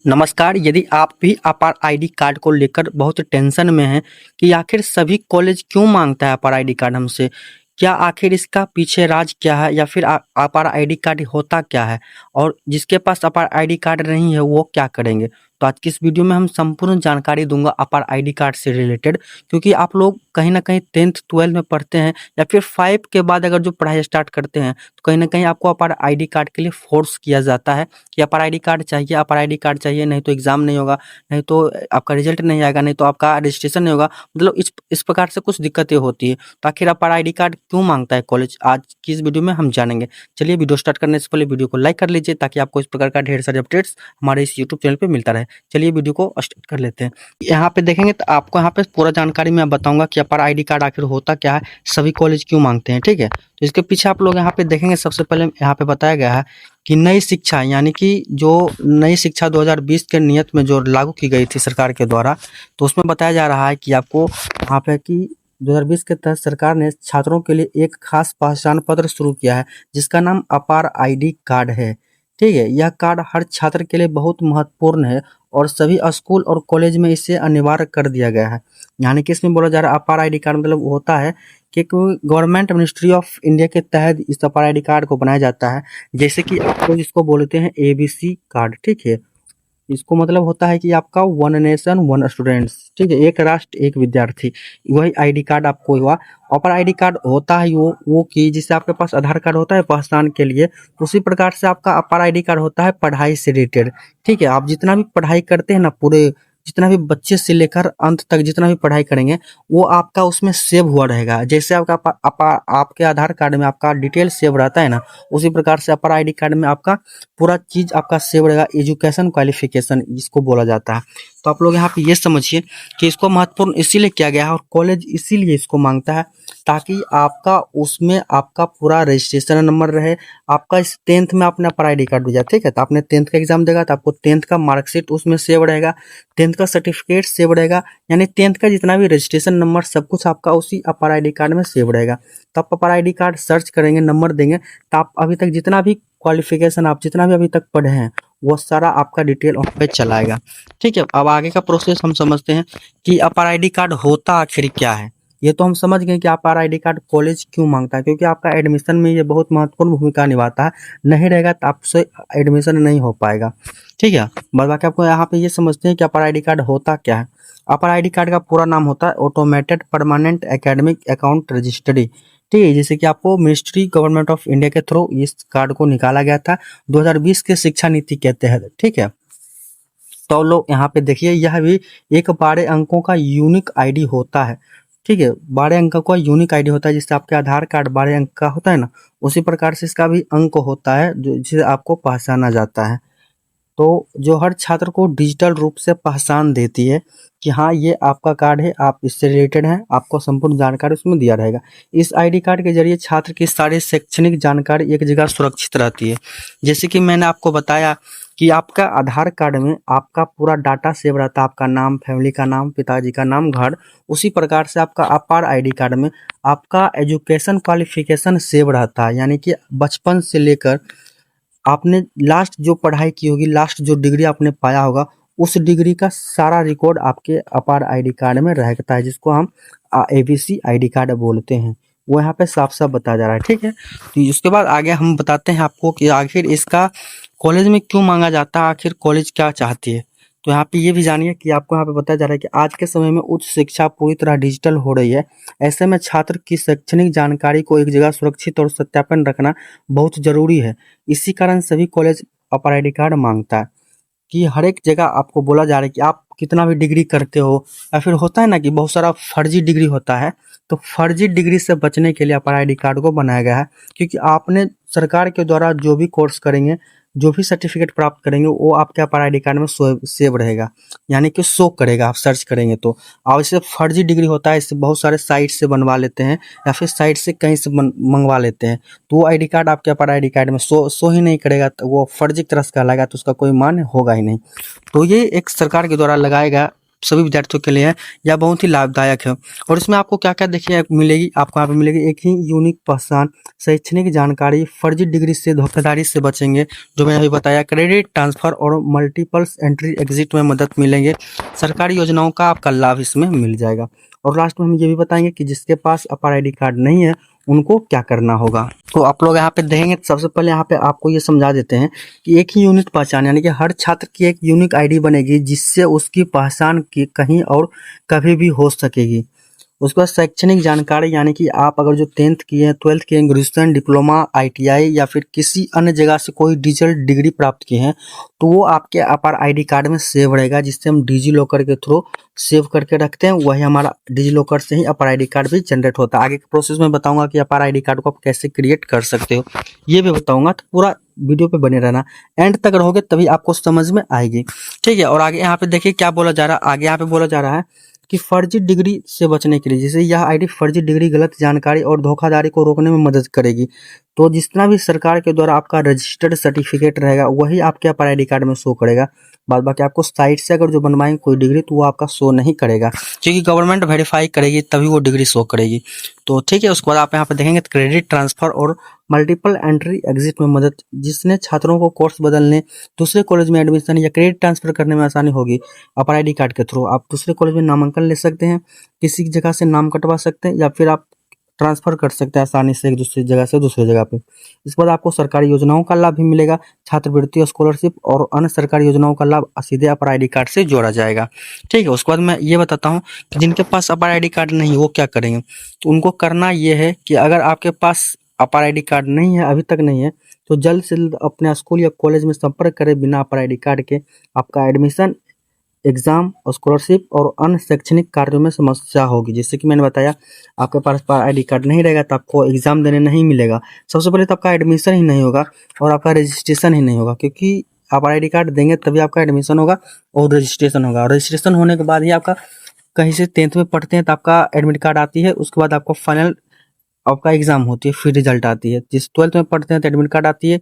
नमस्कार। यदि आप भी अपार आईडी कार्ड को लेकर बहुत टेंशन में हैं कि आखिर सभी कॉलेज क्यों मांगता है अपार आईडी कार्ड हमसे, क्या आखिर इसका पीछे राज क्या है या फिर अपार आईडी कार्ड होता क्या है और जिसके पास अपार आईडी कार्ड नहीं है वो क्या करेंगे। तो आज की इस वीडियो में हम संपूर्ण जानकारी दूंगा अपार आईडी कार्ड से रिलेटेड, क्योंकि आप लोग कहीं ना कहीं 10th 12th में पढ़ते हैं या फिर 5 के बाद अगर जो पढ़ाई स्टार्ट करते हैं तो कहीं ना कहीं आपको अपार आईडी कार्ड के लिए फोर्स किया जाता है कि अपार आईडी कार्ड चाहिए, अपार आईडी कार्ड चाहिए, नहीं तो एग्जाम नहीं होगा, नहीं तो आपका रिजल्ट नहीं आएगा, नहीं तो आपका रजिस्ट्रेशन नहीं होगा। मतलब इस प्रकार से कुछ दिक्कतें होती है। तो आखिर अपार आईडी कार्ड क्यों मांगता है कॉलेज, आज की इस वीडियो में हम जानेंगे। चलिए वीडियो स्टार्ट करने से पहले वीडियो को लाइक कर लीजिए ताकि आपको इस प्रकार का ढेर सारे अपडेट्स हमारे इस यूट्यूब चैनल पे मिलता रहे। चलिए वीडियो को स्टार्ट कर लेते हैं। यहाँ पे देखेंगे तो आपको यहाँ पे पूरा जानकारी मैं बताऊंगा कि अपार आईडी कार्ड आखिर होता क्या है, सभी कॉलेज क्यों मांगते हैं। ठीक है, तो इसके पीछे आप लोग यहाँ पे देखेंगे, सबसे पहले यहाँ पे बताया गया है कि नई शिक्षा यानी कि जो नई शिक्षा 2020 के नियत में जो लागू की गई थी सरकार के द्वारा, तो उसमें बताया जा रहा है कि आपको यहाँ पे कि 2020 के तहत सरकार ने छात्रों के लिए एक खास पहचान पत्र शुरू किया है जिसका नाम अपार आईडी कार्ड है। ठीक है, यह कार्ड हर छात्र के लिए बहुत महत्वपूर्ण है और सभी स्कूल और कॉलेज में इसे अनिवार्य कर दिया गया है। यानी कि इसमें बोला जा रहा है अपार आईडी कार्ड मतलब होता है कि गवर्नमेंट मिनिस्ट्री ऑफ इंडिया के तहत इस अपार आईडी कार्ड को बनाया जाता है। जैसे कि आप लोग इसको बोलते हैं एबीसी कार्ड। ठीक है, इसको मतलब होता है कि आपका वन नेशन वन स्टूडेंट्स, ठीक है, एक राष्ट्र एक विद्यार्थी, वही आईडी कार्ड आपको हुआ। अपर आईडी कार्ड होता है वो कि जिससे आपके पास आधार कार्ड होता है पहचान के लिए, उसी प्रकार से आपका अपर आईडी कार्ड होता है पढ़ाई से रिलेटेड। ठीक है, आप जितना भी पढ़ाई करते हैं ना, पूरे जितना भी बच्चे से लेकर अंत तक जितना भी पढ़ाई करेंगे वो आपका उसमें सेव हुआ रहेगा। जैसे आपके आधार कार्ड में आपका डिटेल सेव रहता है ना, उसी प्रकार से अपर आईडी कार्ड में आपका पूरा चीज आपका सेव रहेगा। एजुकेशन क्वालिफिकेशन जिसको बोला जाता है। तो आप लोग यहाँ पे ये समझिए कि इसको महत्वपूर्ण इसीलिए किया गया है और कॉलेज इसीलिए इसको मांगता है ताकि आपका उसमें आपका पूरा रजिस्ट्रेशन नंबर रहे। आपका इस 10th में आपने अपर आईडी कार्ड भेजा, ठीक है, तो आपने 10th का एग्जाम देगा तो आपको 10th का मार्कशीट उसमें सेव रहेगा, 10th का सर्टिफिकेट सेव रहेगा, यानी 10th का जितना भी रजिस्ट्रेशन नंबर सब कुछ आपका उसी अपर आईडी कार्ड में सेव रहेगा। तो आप अपर आईडी कार्ड सर्च करेंगे, नंबर देंगे तो आप अभी तक जितना भी क्वालिफिकेशन आप जितना भी अभी तक पढ़े हैं वो सारा आपका डिटेल वहाँ पे चलाएगा। ठीक है, अब आगे का प्रोसेस हम समझते हैं कि अपार आईडी कार्ड होता आखिर क्या है। ये तो हम समझ गए कि अपार आईडी कार्ड कॉलेज क्यों मांगता है, क्योंकि आपका एडमिशन में ये बहुत महत्वपूर्ण भूमिका निभाता है। नहीं रहेगा तो आपसे एडमिशन नहीं हो पाएगा। ठीक है, बाद बाकी आपको यहाँ पे ये समझते हैं कि अपार आईडी कार्ड होता क्या है। अपार आईडी कार्ड का पूरा नाम होता है automated permanent academic account registry. ठीक है, जैसे कि आपको मिनिस्ट्री गवर्नमेंट ऑफ इंडिया के थ्रू इस कार्ड को निकाला गया था 2020 के शिक्षा नीति के तहत। ठीक है, तो लोग यहाँ पे देखिए, यह भी एक 12 अंकों का यूनिक आईडी होता है। ठीक है, 12 अंकों का यूनिक आईडी होता है, जिससे आपके आधार कार्ड 12 अंक का होता है ना, उसी प्रकार से इसका भी अंक होता है जो जिसे आपको पहचाना जाता है। तो जो हर छात्र को डिजिटल रूप से पहचान देती है कि हाँ ये आपका कार्ड है, आप इससे रिलेटेड हैं, आपको संपूर्ण जानकारी उसमें दिया रहेगा। इस आईडी कार्ड के जरिए छात्र की सारी शैक्षणिक जानकारी एक जगह सुरक्षित रहती है। जैसे कि मैंने आपको बताया कि आपका आधार कार्ड में आपका पूरा डाटा सेव रहता है, आपका नाम, फैमिली का नाम, पिताजी का नाम, घर। उसी प्रकार से आपका अपार आईडी कार्ड में आपका एजुकेशन क्वालिफिकेशन सेव रहता है, यानी कि बचपन से लेकर आपने लास्ट जो पढ़ाई की होगी, लास्ट जो डिग्री आपने पाया होगा, उस डिग्री का सारा रिकॉर्ड आपके अपार आईडी कार्ड में रहता है, जिसको हम एबीसी आईडी कार्ड बोलते हैं। वो यहाँ पे साफ साफ बताया जा रहा है। ठीक है, तो उसके बाद आगे हम बताते हैं आपको कि आखिर इसका कॉलेज में क्यों मांगा जाता है, आखिर कॉलेज क्या चाहती है। तो यहाँ पे ये भी जानिए कि आपको यहाँ पे बताया जा रहा है कि आज के समय में उच्च शिक्षा पूरी तरह डिजिटल हो रही है। ऐसे में छात्र की शैक्षणिक जानकारी को एक जगह सुरक्षित और सत्यापन रखना बहुत जरूरी है। इसी कारण सभी कॉलेज अपर आईडी कार्ड मांगता है कि हर एक जगह आपको बोला जा रहा है कि आप कितना भी डिग्री करते हो, या फिर होता है ना कि बहुत सारा फर्जी डिग्री होता है, तो फर्जी डिग्री से बचने के लिए अपर आईडी कार्ड को बनाया गया है। क्योंकि आपने सरकार के द्वारा जो भी कोर्स करेंगे, जो भी सर्टिफिकेट प्राप्त करेंगे, वो आपके अपर आईडी कार्ड में सेव रहेगा, यानी कि शो करेगा। आप सर्च करेंगे तो और इससे फर्जी डिग्री होता है, इससे बहुत सारे साइट से बनवा लेते हैं या फिर साइट से कहीं से मंगवा लेते हैं, तो वो आईडी कार्ड आपके अपर आईडी कार्ड में शो ही नहीं करेगा, तो वो फर्जी तरह से कहलाएगा, तो उसका कोई मान होगा ही नहीं। तो ये एक सरकार के द्वारा लगाया गया सभी विद्यार्थियों के लिए है, यह बहुत ही लाभदायक है। और इसमें आपको क्या-क्या देखिए मिलेगी, आपको यहाँ पे मिलेगी एक ही यूनिक पहचान, शैक्षणिक जानकारी, फर्जी डिग्री से धोखाधड़ी से बचेंगे, जो मैंने अभी बताया, क्रेडिट ट्रांसफर और मल्टीपल्स एंट्री एग्जिट में मदद मिलेंगे, सरकारी योजनाओं का आपका लाभ इसमें मिल जाएगा। और लास्ट में हम ये भी बताएंगे कि जिसके पास अपार आईडी कार्ड नहीं है उनको क्या करना होगा। तो आप लोग यहाँ पे देखेंगे, सबसे पहले यहाँ पे आपको ये समझा देते हैं कि एक ही यूनिक पहचान, यानी कि हर छात्र की एक यूनिक आईडी बनेगी जिससे उसकी पहचान की कहीं और कभी भी हो सकेगी। उसके बाद शैक्षणिक जानकारी, यानी कि आप अगर जो 10th किए हैं, 12th किए हैं, ग्रेजुएशन, डिप्लोमा, आईटीआई या फिर किसी अन्य जगह से कोई डिजिटल डिग्री प्राप्त किए हैं, तो वो आपके अपार आईडी कार्ड में सेव रहेगा, जिससे हम डिजी लॉकर के थ्रू सेव करके रखते हैं। वही हमारा डिजी लॉकर से ही अपार आईडी कार्ड भी जनरेट होता है। आगे के प्रोसेस में बताऊंगा कि अपार आईडी कार्ड को आप कैसे क्रिएट कर सकते हो, ये भी बताऊंगा, तो पूरा वीडियो पे बने रहना, एंड तक रहोगे तभी आपको समझ में आएगी। ठीक है, और आगे यहाँ पे देखिए क्या बोला जा रहा है। आगे यहाँ पे बोला जा रहा है कि फर्जी डिग्री से बचने के लिए, जैसे यह आईडी फर्जी डिग्री, गलत जानकारी और धोखाधड़ी को रोकने में मदद करेगी। तो जितना भी सरकार के द्वारा आपका रजिस्टर्ड सर्टिफिकेट रहेगा वही आपके अपार आईडी कार्ड में शो करेगा। बाद बाकी आपको साइट से अगर जो बनवाएंगे कोई डिग्री तो वो आपका शो नहीं करेगा, क्योंकि गवर्नमेंट वेरीफाई करेगी तभी वो डिग्री शो करेगी। तो ठीक है, उसके बाद आप यहाँ पे देखेंगे क्रेडिट ट्रांसफर और मल्टीपल एंट्री एग्जिट में मदद, जिसने छात्रों को कोर्स बदलने, दूसरे कॉलेज में एडमिशन या क्रेडिट ट्रांसफर करने में आसानी होगी। अपार आईडी कार्ड के थ्रू आप दूसरे कॉलेज में नामांकन ले सकते हैं, किसी जगह से नाम कटवा सकते हैं, या फिर आप ट्रांसफर कर सकते हैं आसानी से एक दूसरी जगह से दूसरी जगह पे। इसके बाद आपको सरकारी योजनाओं का लाभ भी मिलेगा, छात्रवृत्ति, स्कॉलरशिप और अन्य सरकारी योजनाओं का लाभ सीधे अपार आईडी कार्ड से जोड़ा जाएगा। ठीक है, उसके बाद मैं ये बताता हूँ कि जिनके पास अपार आईडी कार्ड नहीं वो क्या करेंगे। तो उनको करना ये है कि अगर आपके पास अपार आईडी कार्ड नहीं है, अभी तक नहीं है, तो जल्द से जल्द अपने स्कूल या कॉलेज में संपर्क करें। बिना अपार आईडी कार्ड के आपका एडमिशन, एग्जाम, स्कॉलरशिप और अन्य शैक्षणिक कार्यों में समस्या होगी। जैसे कि मैंने बताया, आपके पास आईडी कार्ड नहीं रहेगा तो आपको एग्जाम देने नहीं मिलेगा, सबसे पहले तो आपका एडमिशन ही नहीं होगा और आपका रजिस्ट्रेशन ही नहीं होगा, क्योंकि आप आईडी कार्ड देंगे तभी आपका एडमिशन होगा और रजिस्ट्रेशन होगा। और रजिस्ट्रेशन होने के बाद ही आपका, कहीं से 10th में पढ़ते हैं तो आपका एडमिट कार्ड आती है, उसके बाद आपको फाइनल आपका एग्जाम होती है, फिर रिजल्ट आती है। जिस 12th में पढ़ते हैं तो एडमिट कार्ड आती है,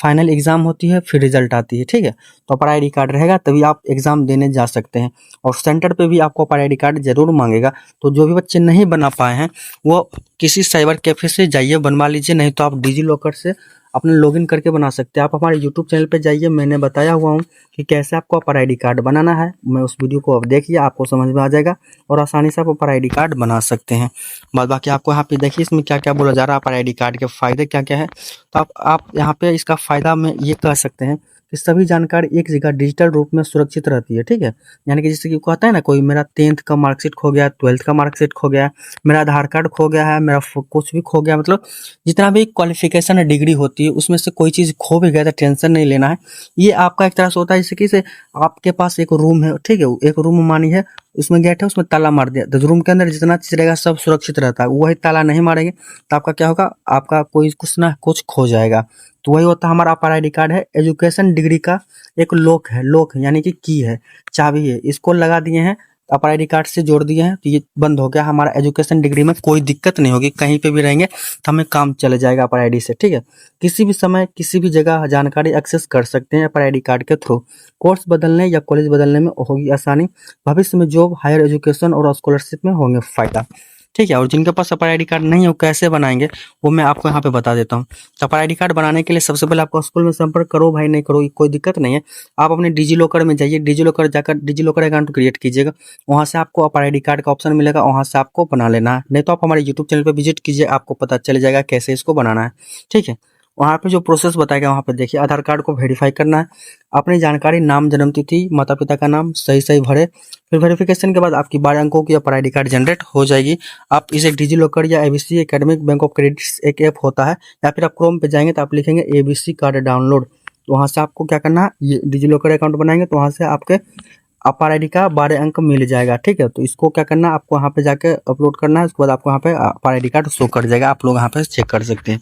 फाइनल एग्जाम होती है, फिर रिजल्ट आती है। ठीक है, तो अपार आईडी कार्ड रहेगा तभी आप एग्जाम देने जा सकते हैं। और सेंटर पे भी आपको अपार आईडी कार्ड जरूर मांगेगा। तो जो भी बच्चे नहीं बना पाए हैं वो किसी साइबर कैफे से जाइए, बनवा लीजिए, नहीं तो आप डिजी लॉकर से अपने लॉगिन करके बना सकते हैं। आप हमारे यूट्यूब चैनल पे जाइए, मैंने बताया हुआ हूँ कि कैसे आपको अपार आईडी कार्ड बनाना है। मैं उस वीडियो को अब देखिए, आपको समझ में आ जाएगा और आसानी से आप अपार आईडी कार्ड बना सकते हैं। बाद बाकी आपको यहाँ पे देखिए इसमें क्या क्या बोला जा रहा है, अपार आईडी कार्ड के फायदे क्या क्या है। तो आप यहाँ पे इसका फायदा में ये कह सकते हैं कि सभी जानकारी एक जगह डिजिटल रूप में सुरक्षित रहती है। ठीक है, यानी कि जैसे कि कहता है ना, कोई मेरा 10th का मार्कशीट खो गया, 12th का मार्कशीट खो गया, मेरा आधार कार्ड खो गया है, मेरा कुछ भी खो गया, मतलब जितना भी क्वालिफिकेशन डिग्री होती है उसमें से कोई चीज़ खो भी गया तो टेंशन नहीं लेना है। ये आपका एक तरह से होता है, जैसे कि आपके पास एक रूम है, ठीक है, एक रूम मानी है, उसमें गेट है, उसमें ताला मार दिया, तो रूम के अंदर जितना चीज रहेगा सब सुरक्षित रहता है। वही ताला नहीं मारेंगे तो आपका क्या होगा, आपका कोई कुछ ना कुछ खो जाएगा। तो वही होता है हमारा अपार आईडी कार्ड है। एजुकेशन डिग्री का एक लॉक है, लॉक यानी कि की है, चाबी है, इसको लगा दिए हैं, अपार आईडी कार्ड से जोड़ दिए हैं तो ये बंद हो गया। हमारा एजुकेशन डिग्री में कोई दिक्कत नहीं होगी, कहीं पे भी रहेंगे तो हमें काम चले जाएगा अपार आईडी से। ठीक है, किसी भी समय किसी भी जगह जानकारी एक्सेस कर सकते हैं अपार आईडी कार्ड के थ्रू। कोर्स बदलने या कॉलेज बदलने में होगी आसानी, भविष्य में जॉब, हायर एजुकेशन और स्कॉलरशिप में होंगे फायदा। ठीक है, और जिनके पास अपार आईडी कार्ड नहीं है वो कैसे बनाएंगे वो मैं आपको यहाँ पे बता देता हूँ। तो अपार आईडी कार्ड बनाने के लिए सबसे पहले आपको स्कूल में संपर्क करो भाई, नहीं करो कोई दिक्कत नहीं है। आप अपने डिजी लॉकर में जाइए, डिजी लॉकर जाकर डिजी लॉकर अकाउंट क्रिएट कीजिएगा, वहाँ से आपको अपार आईडी कार्ड का ऑप्शन मिलेगा, वहाँ से आपको बना लेना है। नहीं तो आप हमारे यूट्यूब चैनल पर विजिट कीजिए, आपको पता चल जाएगा कैसे इसको बनाना है। ठीक है, वहाँ पे जो प्रोसेस बताएगा वहाँ पे देखिए, आधार कार्ड को वेरीफाई करना है, अपनी जानकारी, नाम, जन्मतिथि, माता पिता का नाम सही सही भरे, फिर वेरिफिकेशन के बाद आपकी 12 अंकों की अपार आईडी कार्ड जनरेट हो जाएगी। आप इसे डिजी लॉकर या ABC academic bank of credits एक ऐप होता है, या फिर आप क्रोम पे जाएंगे तो आप लिखेंगे एबीसी कार्ड डाउनलोड, तो वहाँ से आपको क्या करना है, ये डिजी लॉकर अकाउंट बनाएंगे तो वहाँ से आपके अपार आईडी का 12 अंक मिल जाएगा। ठीक है, तो इसको क्या करना है, आपको वहाँ पे जाके अपलोड करना है, उसके बाद आपको यहाँ पे अपार आईडी कार्ड शो कर जाएगा, आप लोग यहाँ पे चेक कर सकते हैं।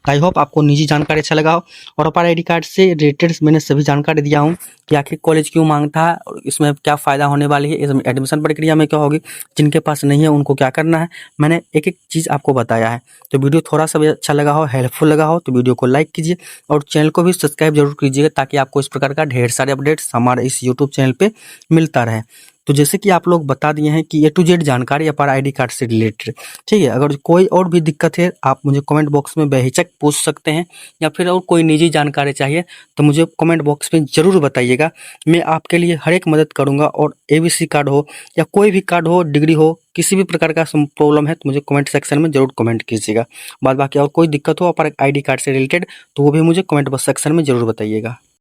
आई होप आपको निजी जानकारी अच्छा लगा हो, और अपार आईडी कार्ड से रिलेटेड मैंने सभी जानकारी दिया हूँ कि आखिर कॉलेज क्यों मांगता है और इसमें क्या फ़ायदा होने वाली है, इसमें एडमिशन प्रक्रिया में क्या होगी, जिनके पास नहीं है उनको क्या करना है, मैंने एक एक चीज़ आपको बताया है। तो वीडियो थोड़ा सा भी अच्छा लगा हो, हेल्पफुल लगा हो तो वीडियो को लाइक कीजिए और चैनल को भी सब्सक्राइब जरूर कीजिएगा, ताकि आपको इस प्रकार का ढेर सारे अपडेट्स हमारे इस यूट्यूब चैनल पर मिलता रहे। तो जैसे कि आप लोग बता दिए हैं कि ए टू जेड जानकारी अपार आईडी कार्ड से रिलेटेड, ठीक है। अगर कोई और भी दिक्कत है आप मुझे कमेंट बॉक्स में बेहिचक पूछ सकते हैं, या फिर और कोई निजी जानकारी चाहिए तो मुझे कमेंट बॉक्स में ज़रूर बताइएगा। मैं आपके लिए हर एक मदद करूँगा, और एबीसी कार्ड हो या कोई भी कार्ड हो, डिग्री हो, किसी भी प्रकार का प्रॉब्लम है तो मुझे कमेंट सेक्शन में ज़रूर कमेंट कीजिएगा। बाद बाकी और कोई दिक्कत हो अपार आईडी कार्ड से रिलेटेड तो वो भी मुझे कमेंट बॉक्स सेक्शन में ज़रूर बताइएगा।